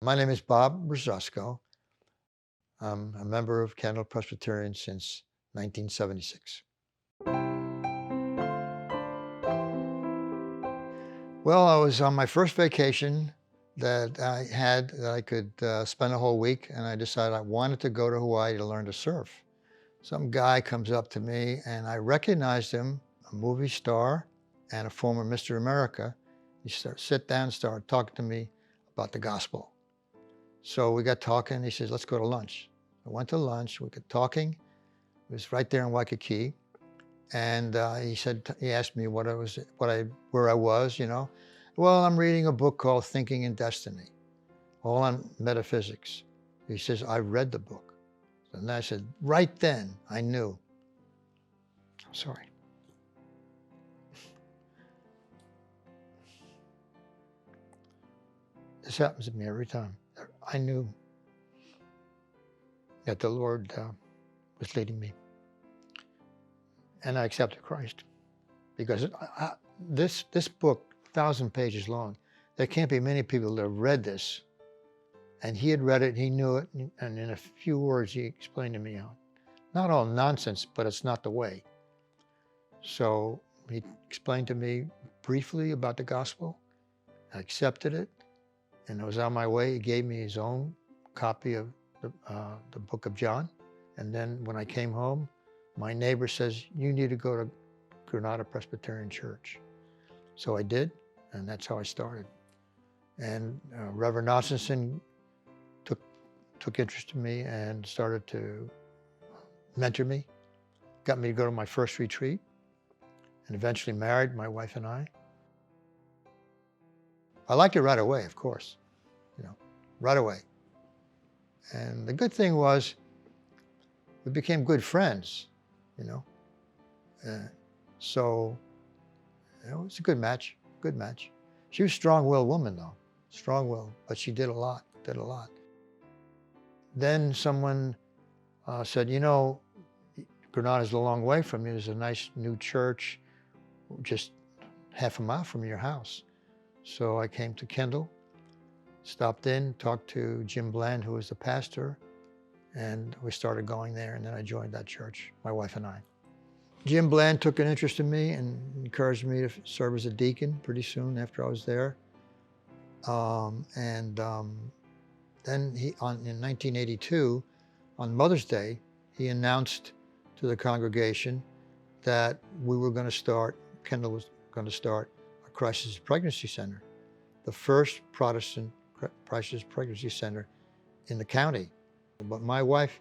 My name is Bob Rosasco. I'm a member of Kendall Presbyterian since 1976. Well, I was on my first vacation that I had that I could spend a whole week, and I decided I wanted to go to Hawaii to learn to surf. Some guy comes up to me, and I recognized him, a movie star and a former Mr. America. He sit down, started talking to me about the gospel. So we got talking. He says, "Let's go to lunch." I went to lunch. We got talking. It was right there in Waikiki, and he asked me where I was. Well, I'm reading a book called Thinking in Destiny, all on metaphysics. He says, "I read the book," and I said, right then I knew. Sorry. This happens to me every time. I knew that the Lord was leading me, and I accepted Christ because this book, 1,000 pages long, there can't be many people that have read this. And he had read it, he knew it, and in a few words, he explained to me how, not all nonsense, but it's not the way. So he explained to me briefly about the gospel. I accepted it, and I was on my way. He gave me his own copy of the book of John. And then when I came home, my neighbor says, "You need to go to Granada Presbyterian Church." So I did, and that's how I started. And Reverend Ossenson took interest in me and started to mentor me, got me to go to my first retreat, and eventually married my wife and I. I liked it right away, of course, right away. And the good thing was we became good friends, you know. Uh, so it was a good match, good match. She was a strong-willed woman, though, strong-willed, but she did a lot, did a lot. Then someone said, Granada's a long way from you. There's a nice new church just half a mile from your house. So I came to Kendall, stopped in, talked to Jim Bland, who was the pastor, and we started going there, and then I joined that church, my wife and I. Jim Bland took an interest in me and encouraged me to serve as a deacon pretty soon after I was there. Then in 1982, on Mother's Day, he announced to the congregation that Kendall was going to start a crisis pregnancy center, the first Protestant crisis pregnancy center in the county. But my wife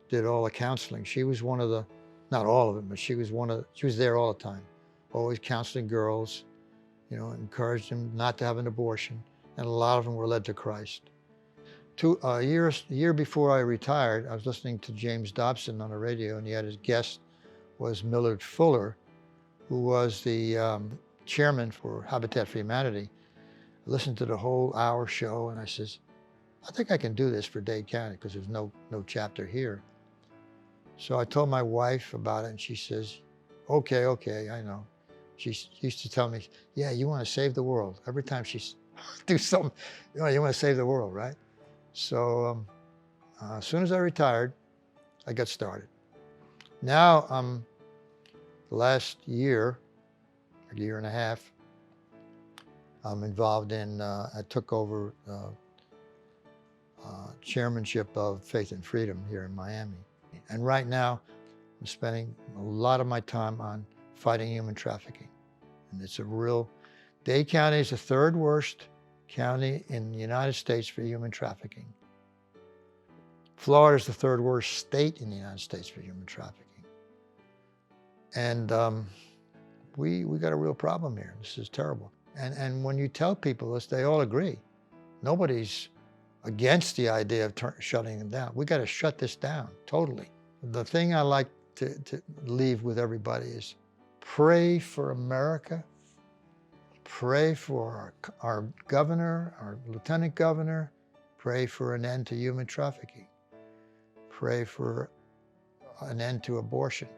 did all the counseling. She was one of the, not all of it, but she was there all the time, always counseling girls, encouraged them not to have an abortion, and a lot of them were led to Christ. A year before I retired, I was listening to James Dobson on the radio, and he had his guest was Millard Fuller, who was the chairman for Habitat for Humanity. I listened to the whole hour show, and I says, I think I can do this for Dade County because there's no chapter here. So I told my wife about it, and she says, okay, I know. She used to tell me, yeah, you want to save the world. Every time she do something, you want to save the world, right? So as soon as I retired, I got started. Now, the last year, a year and a half, I'm involved in, I took over chairmanship of Faith and Freedom here in Miami. And right now, I'm spending a lot of my time on fighting human trafficking. And it's Dade County is the third worst county in the United States for human trafficking. Florida is the third worst state in the United States for human trafficking. And we got a real problem here. This is terrible. And when you tell people this, they all agree. Nobody's against the idea of shutting them down. We got to shut this down totally. The thing I like to leave with everybody is pray for America. Pray for our governor, our lieutenant governor. Pray for an end to human trafficking. Pray for an end to abortion.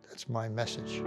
That's my message.